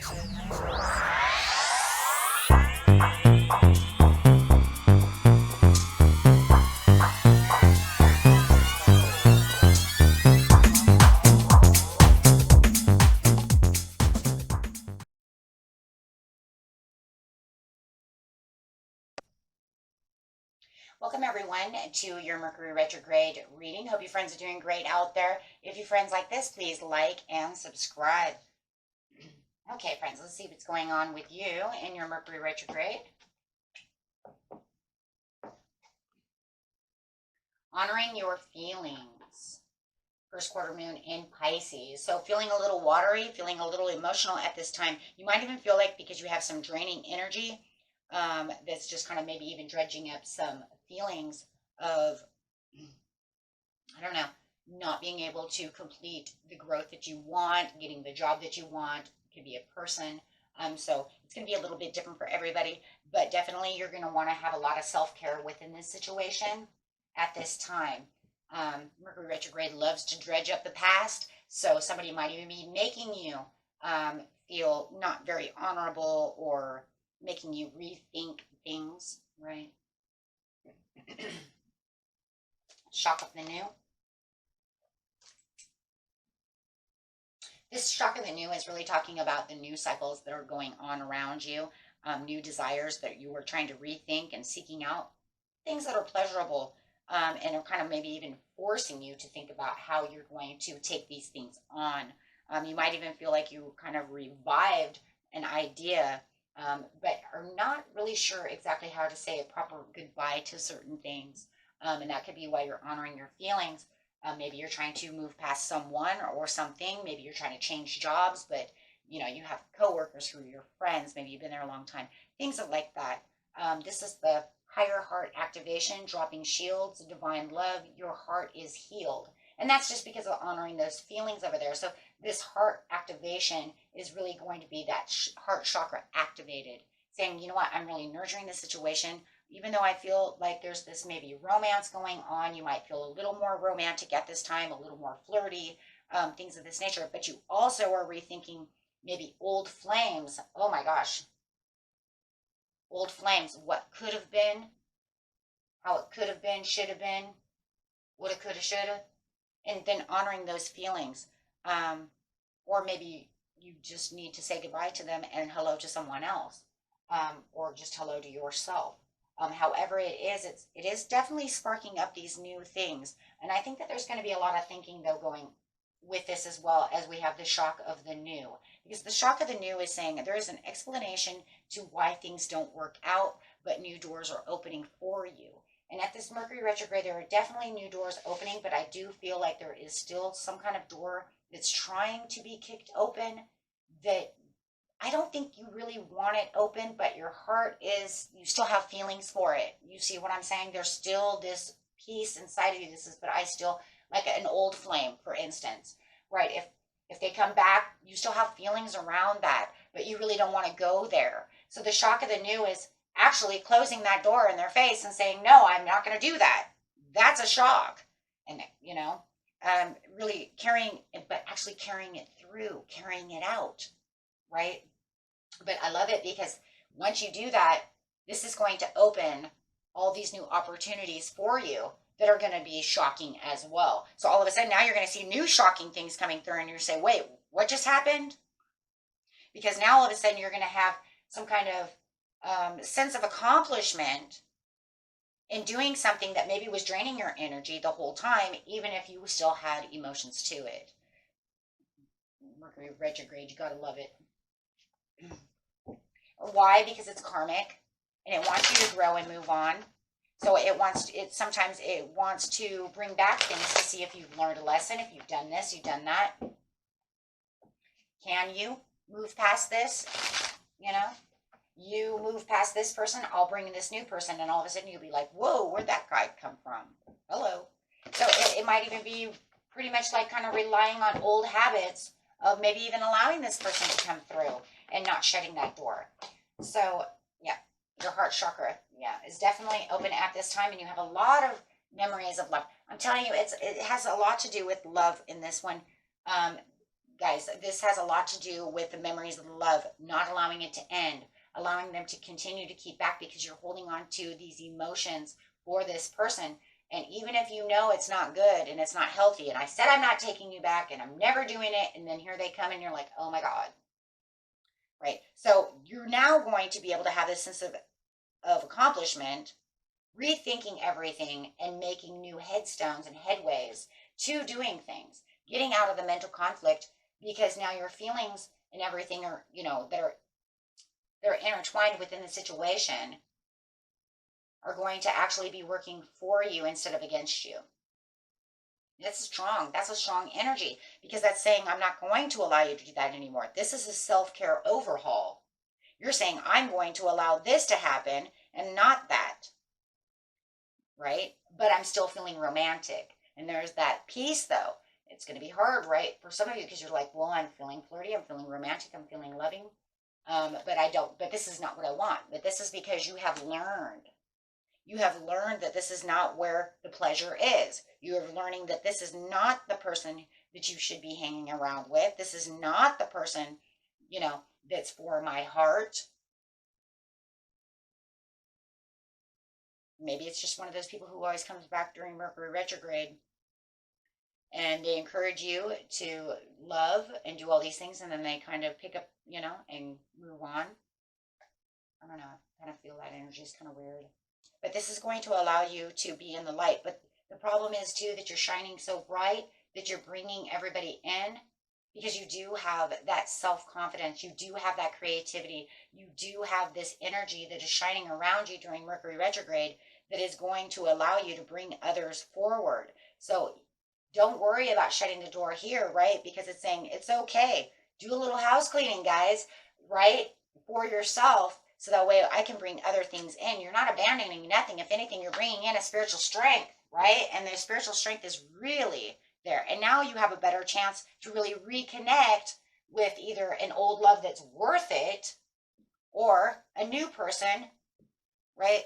Welcome everyone to your Mercury retrograde reading. Hope you friends are doing great out there. If you friends like this, please like and subscribe. Okay, friends, let's see what's going on with you in your Mercury retrograde. Honoring your feelings. First quarter moon in Pisces. So feeling a little watery, feeling a little emotional at this time. You might even feel like because you have some draining energy, that's just kind of maybe even dredging up some feelings of, I don't know, not being able to complete the growth that you want, getting the job that you want. It could be a person. So it's going to be a little bit different for everybody, but definitely you're going to want to have a lot of self-care within this situation at this time. Mercury retrograde loves to dredge up the past, so somebody might even be making you feel not very honorable or making you rethink things, right? Shock of the new. This shock of the new is really talking about the new cycles that are going on around you, new desires that you are trying to rethink and seeking out, things that are pleasurable, and are kind of maybe even forcing you to think about how you're going to take these things on. You might even feel like you kind of revived an idea, but are not really sure exactly how to say a proper goodbye to certain things. And that could be why you're honoring your feelings. Maybe you're trying to move past someone or something. Maybe you're trying to change jobs, but you have coworkers who are your friends. Maybe you've been there a long time. Things like that. This is the higher heart activation, dropping shields, divine love. Your heart is healed. And that's just because of honoring those feelings over there. So this heart activation is really going to be that heart chakra activated, saying, you know what, I'm really nurturing the situation. Even though I feel like there's this maybe romance going on, you might feel a little more romantic at this time, a little more flirty, things of this nature. But you also are rethinking maybe old flames. Oh my gosh. Old flames. What could have been, how it could have been, should have been, woulda, coulda, shoulda. And then honoring those feelings. Or maybe you just need to say goodbye to them and hello to someone else. Or just hello to yourself. However it is definitely sparking up these new things. And I think that there's going to be a lot of thinking, though, going with this as well as we have the shock of the new. Because the shock of the new is saying there is an explanation to why things don't work out, but new doors are opening for you. And at this Mercury retrograde, there are definitely new doors opening, but I do feel like there is still some kind of door that's trying to be kicked open that I don't think you really want it open, but your heart is, you still have feelings for it. You see what I'm saying? There's still this piece inside of you. This is, but I still, like an old flame, for instance, right? If they come back, you still have feelings around that, but you really don't want to go there. So the shock of the new is actually closing that door in their face and saying, no, I'm not going to do that. That's a shock. And, really carrying it, but actually carrying it through, carrying it out, right? But I love it because once you do that, this is going to open all these new opportunities for you that are going to be shocking as well. So all of a sudden now you're going to see new shocking things coming through and you're say, wait, what just happened? Because now all of a sudden you're going to have some kind of sense of accomplishment in doing something that maybe was draining your energy the whole time, even if you still had emotions to it. Mercury retrograde, you got to love it. Why? Because it's karmic and it wants you to grow and move on. So sometimes it wants to bring back things to see if you've learned a lesson, if you've done this, you've done that. Can you move past this? You move past this person, I'll bring in this new person, and all of a sudden you'll be like, whoa, where'd that guy come from? Hello. So it might even be pretty much like kind of relying on old habits of maybe even allowing this person to come through and not shutting that door. So, yeah, your heart chakra, is definitely open at this time, and you have a lot of memories of love. I'm telling you, it has a lot to do with love in this one. guys, this has a lot to do with the memories of love, not allowing it to end, allowing them to continue to keep back because you're holding on to these emotions for this person. And even if you know it's not good and it's not healthy, and I said I'm not taking you back and I'm never doing it, and then here they come and you're like, oh my God. Right? So you're now going to be able to have this sense of accomplishment, rethinking everything and making new headstones and headways to doing things, getting out of the mental conflict, because now your feelings and everything are, they're intertwined within the situation, are going to actually be working for you instead of against you. That's strong. That's a strong energy, because that's saying, I'm not going to allow you to do that anymore. This is a self-care overhaul. You're saying, I'm going to allow this to happen and not that. Right? But I'm still feeling romantic. And there's that piece, though. It's going to be hard, right? For some of you, because you're like, well, I'm feeling flirty, I'm feeling romantic, I'm feeling loving. But this is not what I want. But this is because you have learned. You have learned that this is not where the pleasure is. You are learning that this is not the person that you should be hanging around with. This is not the person, that's for my heart. Maybe it's just one of those people who always comes back during Mercury retrograde, and they encourage you to love and do all these things, and then they kind of pick up, and move on. I don't know. I kind of feel that energy is kind of weird. But this is going to allow you to be in the light. But the problem is, too, that you're shining so bright that you're bringing everybody in, because you do have that self-confidence. You do have that creativity. You do have this energy that is shining around you during Mercury retrograde that is going to allow you to bring others forward. So don't worry about shutting the door here, right? Because it's saying it's okay. Do a little house cleaning, guys, right? For yourself. So that way I can bring other things in. You're not abandoning nothing. If anything, you're bringing in a spiritual strength, right? And the spiritual strength is really there. And now you have a better chance to really reconnect with either an old love that's worth it, or a new person, right?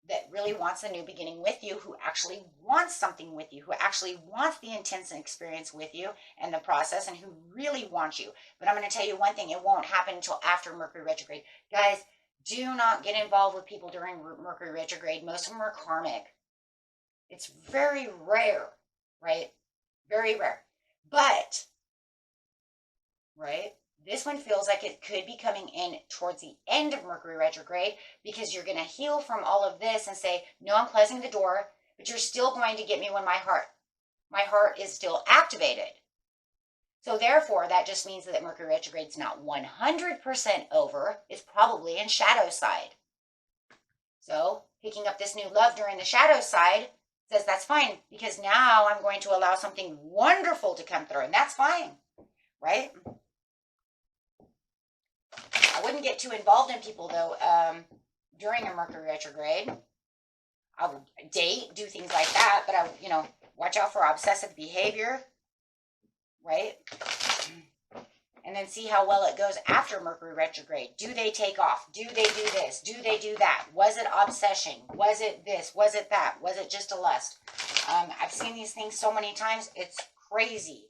That really wants a new beginning with you, who actually wants something with you, who actually wants the intense experience with you and the process, and who really wants you. But I'm going to tell you one thing, it won't happen until after Mercury retrograde. Guys, do not get involved with people during Mercury retrograde. Most of them are karmic. It's very rare, right? Very rare. But, right, this one feels like it could be coming in towards the end of Mercury retrograde, because you're going to heal from all of this and say, no, I'm closing the door, but you're still going to get me when my heart is still activated. So therefore, that just means that Mercury retrograde is not 100% over. It's probably in shadow side. So picking up this new love during the shadow side says that's fine, because now I'm going to allow something wonderful to come through, and that's fine, right? I wouldn't get too involved in people, though, during a Mercury retrograde. I would date, do things like that, but I, watch out for obsessive behavior, right? And then see how well it goes after Mercury retrograde. Do they take off? Do they do this? Do they do that? Was it obsession? Was it this? Was it that? Was it just a lust? I've seen these things so many times. It's crazy,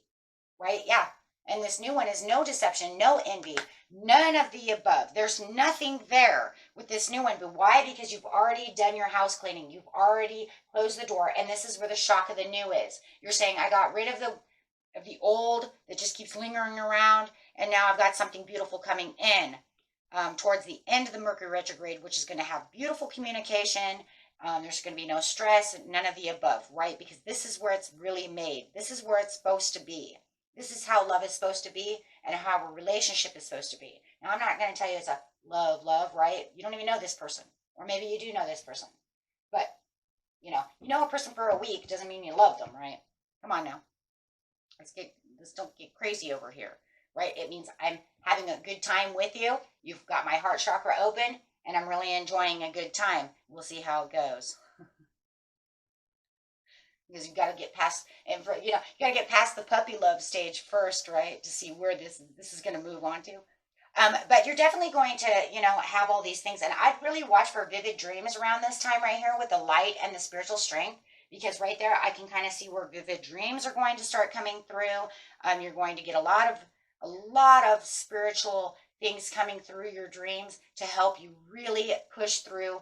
right? Yeah. And this new one is no deception, no envy, none of the above. There's nothing there with this new one. But why? Because you've already done your house cleaning. You've already closed the door. And this is where the shock of the new is. You're saying, I got rid of the old that just keeps lingering around, and now I've got something beautiful coming in towards the end of the Mercury retrograde, which is going to have beautiful communication. There's going to be no stress, none of the above, right? Because this is where it's really made. This is where it's supposed to be. This is how love is supposed to be, and how a relationship is supposed to be. Now, I'm not going to tell you it's a love, right? You don't even know this person, or maybe you do know this person, but you know a person for a week doesn't mean you love them, right? Come on now. Let's don't get crazy over here, right? It means I'm having a good time with you. You've got my heart chakra open, and I'm really enjoying a good time. We'll see how it goes. Because you've got to get past, and you got to get past the puppy love stage first, right? To see where this is going to move on to. But you're definitely going to, have all these things. And I'd really watch for vivid dreams around this time right here with the light and the spiritual strength. Because right there, I can kind of see where vivid dreams are going to start coming through. You're going to get a lot of a lot of spiritual things coming through your dreams to help you really push through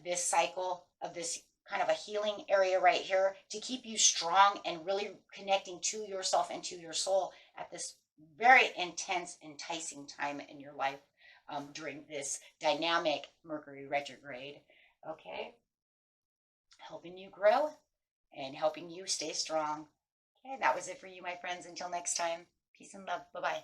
this cycle of this kind of a healing area right here to keep you strong and really connecting to yourself and to your soul at this very intense, enticing time in your life during this dynamic Mercury retrograde. Okay, helping you grow and helping you stay strong. Okay, that was it for you, my friends. Until next time, peace and love. Bye bye.